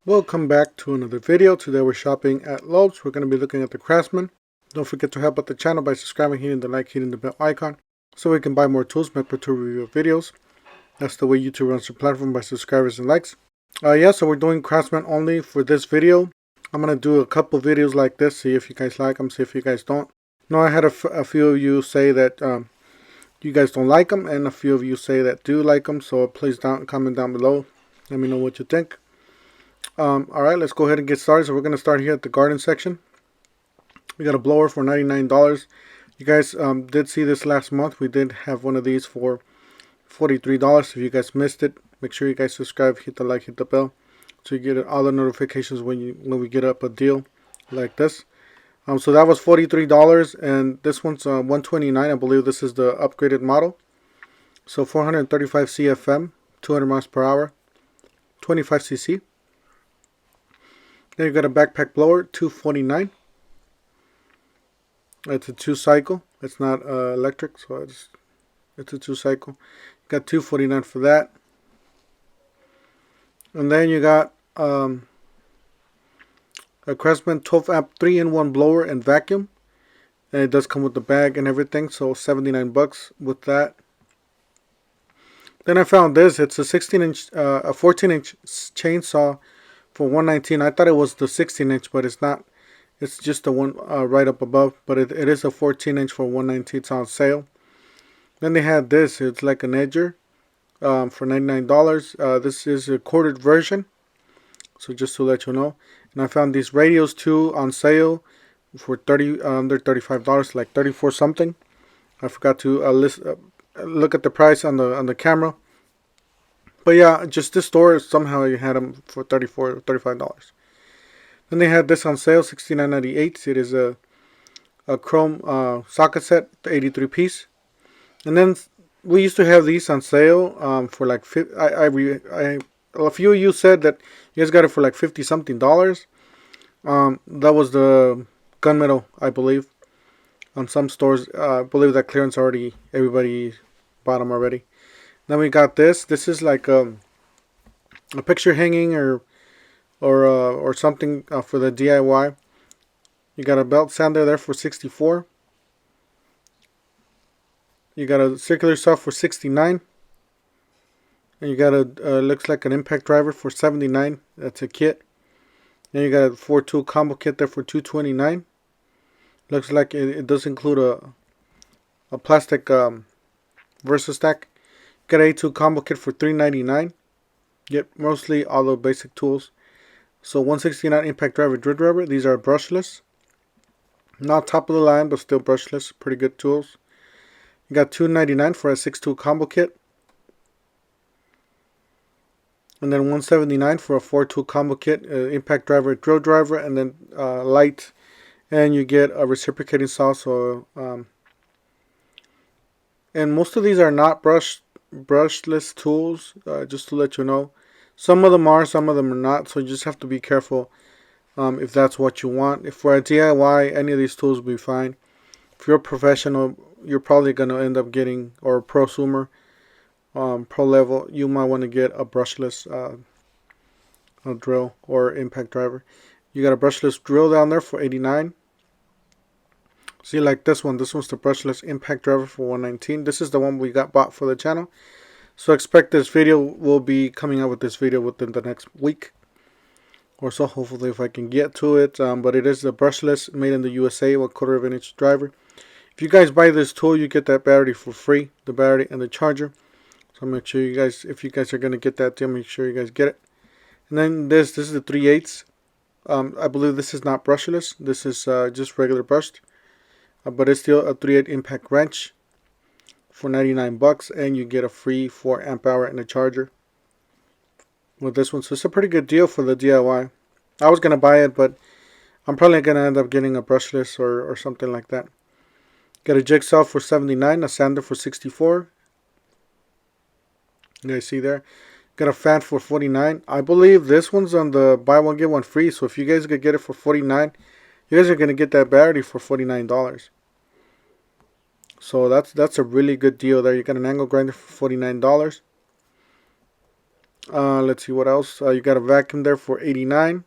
Welcome back to another video. Today we're shopping at Lowe's. We're going to be looking at the Craftsman. Don't forget to help out the channel by subscribing, hitting the like, hitting the bell icon, so we can buy more tools, make better review videos. That's the way YouTube runs the platform, by subscribers and likes. So we're doing Craftsman only for this video. I'm going to do a couple videos like this, see if you guys like them, see if you guys don't. No, I had a few of you say that you guys don't like them, and a few of you say that do like them, so please comment down below. Let me know what you think. Alright, let's go ahead and get started. So we're going to start here at the garden section. We got a blower for $99. You guys did see this last month. We did have one of these for $43. If you guys missed it, make sure you guys subscribe, hit the like, hit the bell, so you get all the notifications when we get up a deal like this. So that was $43, and this one's $129. I believe this is the upgraded model. So 435 CFM, 200 miles per hour, 25 cc. Then you got a backpack blower, $249. It's a 2-cycle. It's not electric, so it's a 2-cycle. You got $249 for that. And then you got a Craftsman 12 amp 3-in-1 blower and vacuum. And it does come with the bag and everything, so $79 with that. Then I found this. It's a 14-inch chainsaw for $119. I thought it was the 16-inch, but it's not. It's just the one right up above. But it is a 14-inch for $119. It's on sale. Then they had this. It's like an edger for $99. This is a corded version. So just to let you know. And I found these radios too on sale for under $35, like 34 something. I forgot to look at the price on the camera. But yeah, just this store, somehow you had them for $34 or $35. Then they had this on sale, $69.98. It is a chrome socket set, 83 piece. And then we used to have these on sale for like a few of you said that you guys got it for like 50 something dollars. That was the gunmetal, I believe. On some stores, I believe that clearance everybody bought them already. Then we got this. This is like a picture hanging or something for the DIY. You got a belt sander there for $64. You got a circular saw for $69. And you got looks like an impact driver for $79. That's a kit. Then you got a 4-tool combo kit there for $229. Looks like it does include a plastic Versa stack. Got a 8-tool combo kit for $399. Yep, mostly all the basic tools. So $169 impact driver, drill driver. These are brushless. Not top of the line, but still brushless. Pretty good tools. You got $299 for a 6-tool combo kit. And then $179 for a 4-tool combo kit. Impact driver, drill driver, and then light. And you get a reciprocating saw. So and most of these are not brushless tools, just to let you know. Some of them are, some of them are not, so you just have to be careful if that's what you want. If for a DIY, any of these tools will be fine. If you're a professional, you're probably going to end up getting, or a prosumer, pro level, you might want to get a brushless drill or impact driver. You got a brushless drill down there for $89. See, like this one's the brushless impact driver for $119. This is the one we got bought for the channel. So expect this video, will be coming out with this video within the next week or so, hopefully, if I can get to it. But it is the brushless, made in the USA, 1/4 inch driver. If you guys buy this tool, you get that battery for free, the battery and the charger. So make sure you guys, if you guys are going to get that deal, make sure you guys get it. And then this is the 3/8. I believe this is not brushless. This is just regular brushed. But it's still a 3/8 impact wrench for $99, and you get a free 4 amp hour and a charger with this one. So it's a pretty good deal for the DIY. I was going to buy it, but I'm probably going to end up getting a brushless or something like that. Got a Jigsaw for $79, a sander for $64. You guys see there. Got a fan for $49. I believe this one's on the buy one get one free. So if you guys could get it for $49, you guys are going to get that battery for $49. So that's a really good deal there. You got an angle grinder for $49. Let's see what else. You got a vacuum there for $89.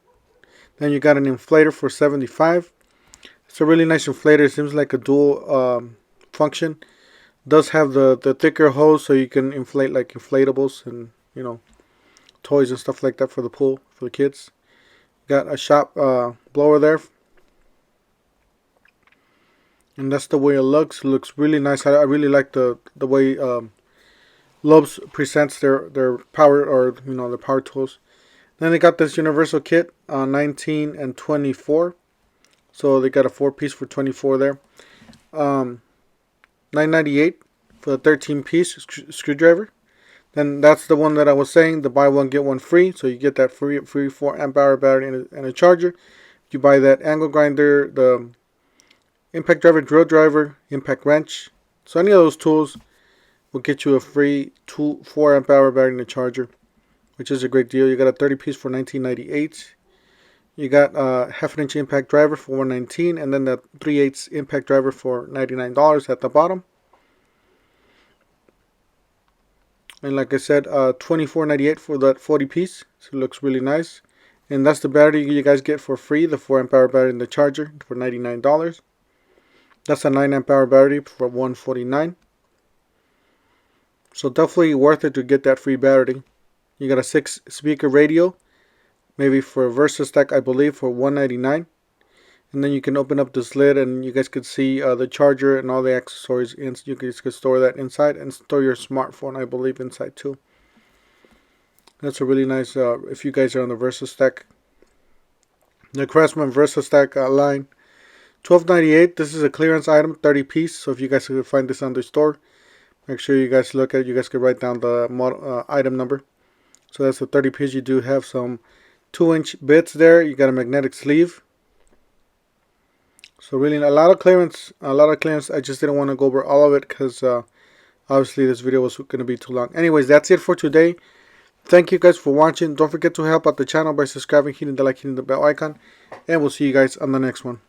Then you got an inflator for $75. It's a really nice inflator. It seems like a dual function. Does have the thicker hose so you can inflate like inflatables and toys and stuff like that for the pool for the kids. Got a shop blower there, and that's the way it looks. It looks really nice. I really like the way Lowe's presents their power, or the power tools. Then they got this universal kit, 19 and 24. So they got a 4-piece for 24 there. $9.98 for the 13-piece screwdriver. Then that's the one that I was saying, the buy one get one free. So you get that free 4-amp-hour battery and a charger. You buy that angle grinder, the impact driver, drill driver, impact wrench. So any of those tools will get you a free 4-amp-hour battery and a charger, which is a great deal. You got a 30-piece for $19.98. You got a 1/2-inch impact driver for $119, and then the 3/8 impact driver for $99 at the bottom. And like I said, $24.98 for that 40-piece. So it looks really nice. And that's the battery you guys get for free, the 4-amp-hour battery and the charger for $99. That's a 9-amp-hour battery for $149. So definitely worth it to get that free battery. You got a 6-speaker radio, maybe for a VersaStack, I believe, for $199. And then you can open up this lid and you guys could see the charger and all the accessories. You guys could store that inside and store your smartphone, I believe, inside too. That's a really nice, if you guys are on the VersaStack. The Craftsman VersaStack line. $12.98. This is a clearance item, 30-piece. So if you guys could find this on the store, make sure you guys look at it. You guys could write down the model, item number. So that's a 30-piece. You do have some 2-inch bits there. You got a magnetic sleeve. So really a lot of clearance. I just didn't want to go over all of it because obviously this video was going to be too long. Anyways, that's it for today. Thank you guys for watching. Don't forget to help out the channel by subscribing, hitting the like, hitting the bell icon. And we'll see you guys on the next one.